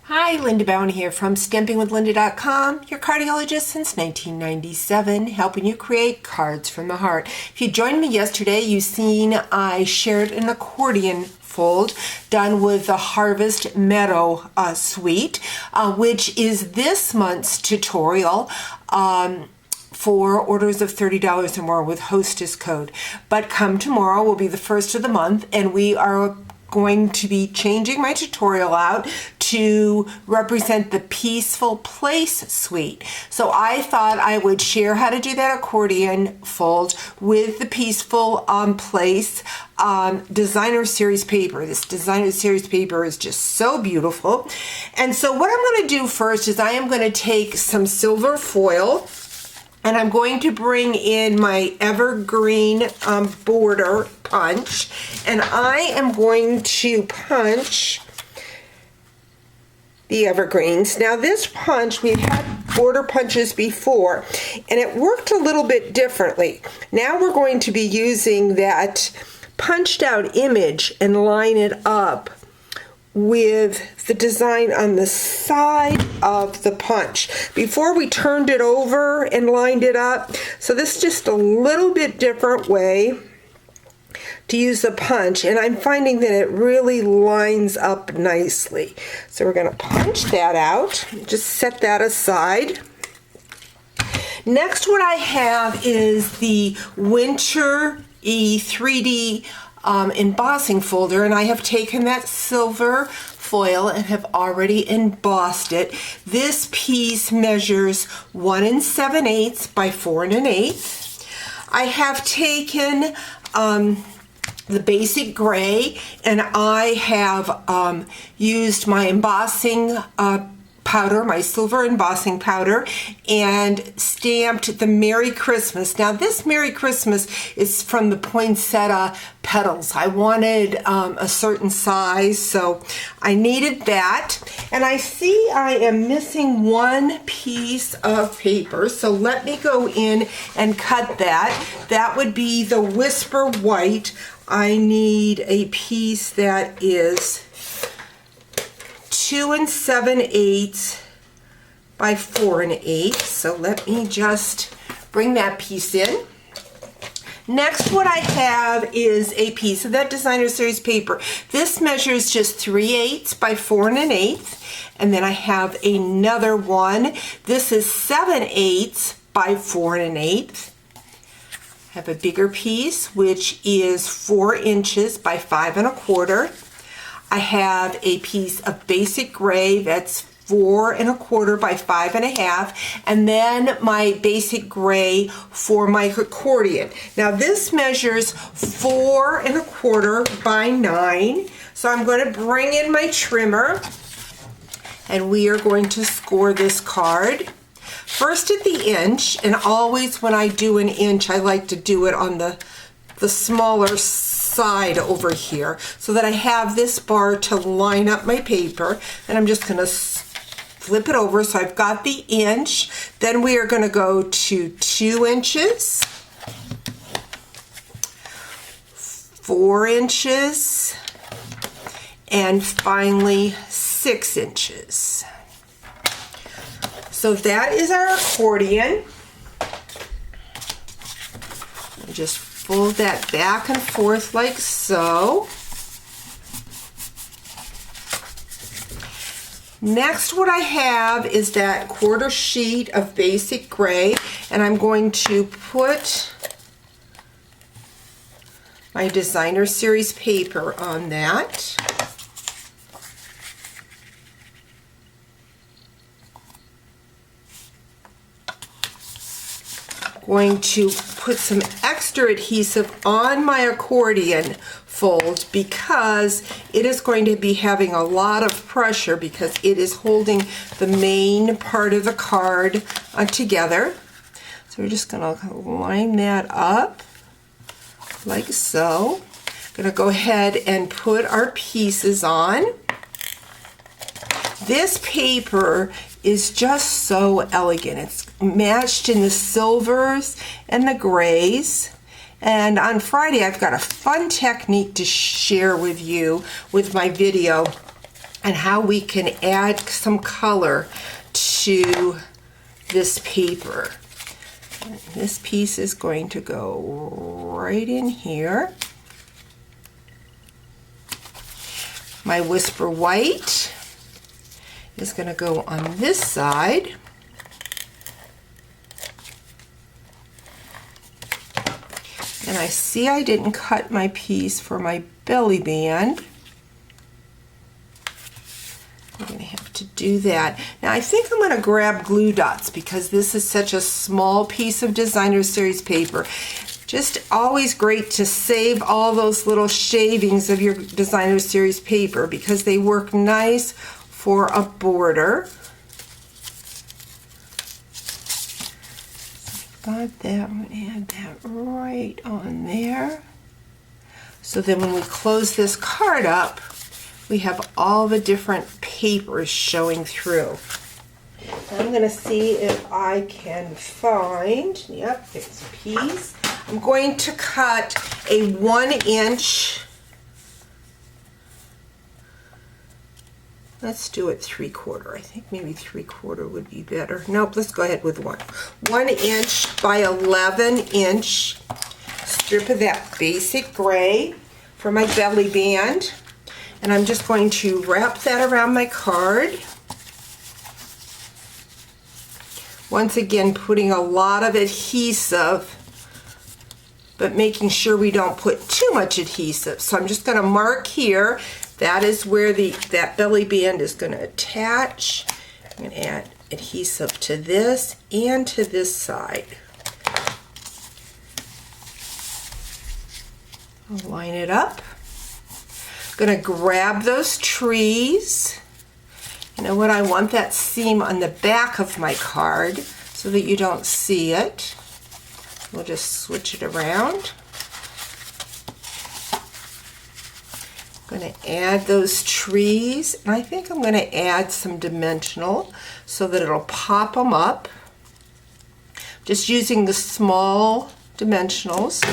Hi, Linda Bowen here from StampingWithLinda.com, your cardiologist since 1997, helping you create cards from the heart. If you joined me yesterday, you've seen I shared an accordion fold done with the Harvest Meadow suite, which is this month's tutorial for orders of $30 or more with hostess code. But come tomorrow will be the first of the month, and we are going to be changing my tutorial out to represent the Peaceful Place suite. So I thought I would share how to do that accordion fold with the Peaceful Place designer series paper. This designer series paper is just so beautiful. And so what I'm going to do first is I am going to take some silver foil, and I'm going to bring in my evergreen border punch, and I am going to punch the evergreens. Now this punch, we've had border punches before, and it worked a little bit differently. Now we're going to be using that punched out image and line it up with the design on the side of the punch. Before we turned it over and lined it up. So this is just a little bit different way to use the punch, and I'm finding that it really lines up nicely. So we're going to punch that out, just set that aside. Next, what I have is the Winter E3D embossing folder, and I have taken that silver foil and have already embossed it. This piece measures 1 7/8 by 4 1/8. I have taken the basic gray, and I have used my embossing powder, my silver embossing powder, and stamped the Merry Christmas. Now this Merry Christmas is from the poinsettia petals. I wanted a certain size, so I needed that. And I see I am missing one piece of paper, so let me go in and cut that. That would be the Whisper White. I need a piece that is 2 7/8 by 4 1/8. So let me just bring that piece in. Next, what I have is a piece of that designer series paper. This measures just 3/8 by 4 1/8. And then I have another one. This is 7/8 by 4 1/8. I have a bigger piece, which is 4 inches by 5 1/4. I have a piece of basic gray that's 4 1/4 by 5 1/2, and then my basic gray for my accordion. Now this measures 4 1/4 by 9. So I'm going to bring in my trimmer, and we are going to score this card. First at the inch, and always when I do an inch, I like to do it on the smaller side over here, so that I have this bar to line up my paper. And I'm just going to flip it over, so I've got the inch. Then we are going to go to 2 inches, 4 inches, and finally 6 inches. So that is our accordion. I'll just fold that back and forth like so. Next, what I have is that 1/4 sheet of basic gray, and I'm going to put my designer series paper on that. Going to put some extra adhesive on my accordion fold because it is going to be having a lot of pressure because it is holding the main part of the card together. So we're just going to line that up like so. I'm going to go ahead and put our pieces on. This paper is just so elegant. It's matched in the silvers and the grays. And on Friday, I've got a fun technique to share with you with my video and how we can add some color to this paper. This piece is going to go right in here. My Whisper White is going to go on this side. And I see I didn't cut my piece for my belly band. I'm going to have to do that. Now I think I'm going to grab glue dots because this is such a small piece of designer series paper. Just always great to save all those little shavings of your designer series paper because they work nice for a border. Got that, I'm going to add that right on there. So then when we close this card up, we have all the different papers showing through. I'm going to see if I can find, yep, there's a piece. I'm going to cut a 1-inch, let's do it 3/4. I think maybe 3/4 would be better. Nope, let's go ahead with 1 inch by 11 inch strip of that basic gray for my belly band. And I'm just going to wrap that around my card. Once again, putting a lot of adhesive, but making sure we don't put too much adhesive. So I'm just going to mark here. That is where that belly band is going to attach. I'm going to add adhesive to this and to this side. I'll line it up. Going to grab those trees. You know what? I want that seam on the back of my card so that you don't see it. We'll just switch it around. I'm going to add those trees, and I think I'm going to add some dimensional so that it'll pop them up. Just using the small dimensionals.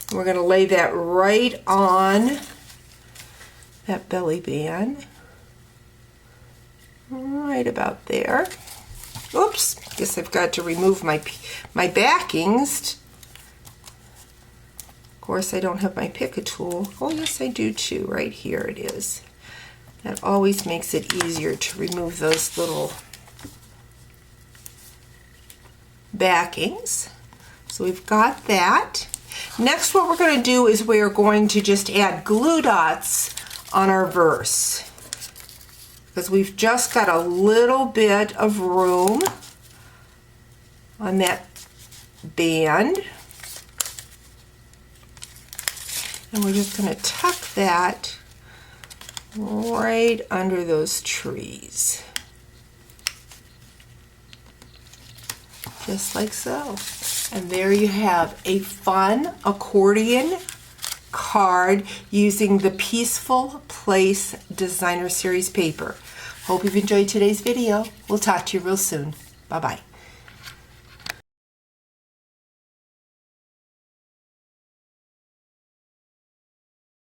And we're going to lay that right on that belly band. Right about there. Oops, guess I've got to remove my backings. Of course, I don't have my pick a tool. Oh, yes, I do too. Right here it is. That always makes it easier to remove those little backings. So we've got that. Next, what we're going to do is we're going to just add glue dots on our verse, because we've just got a little bit of room on that band. And we're just going to tuck that right under those trees. Just like so. And there you have a fun accordion card using the Peaceful Place Designer Series paper. Hope you've enjoyed today's video. We'll talk to you real soon. Bye-bye.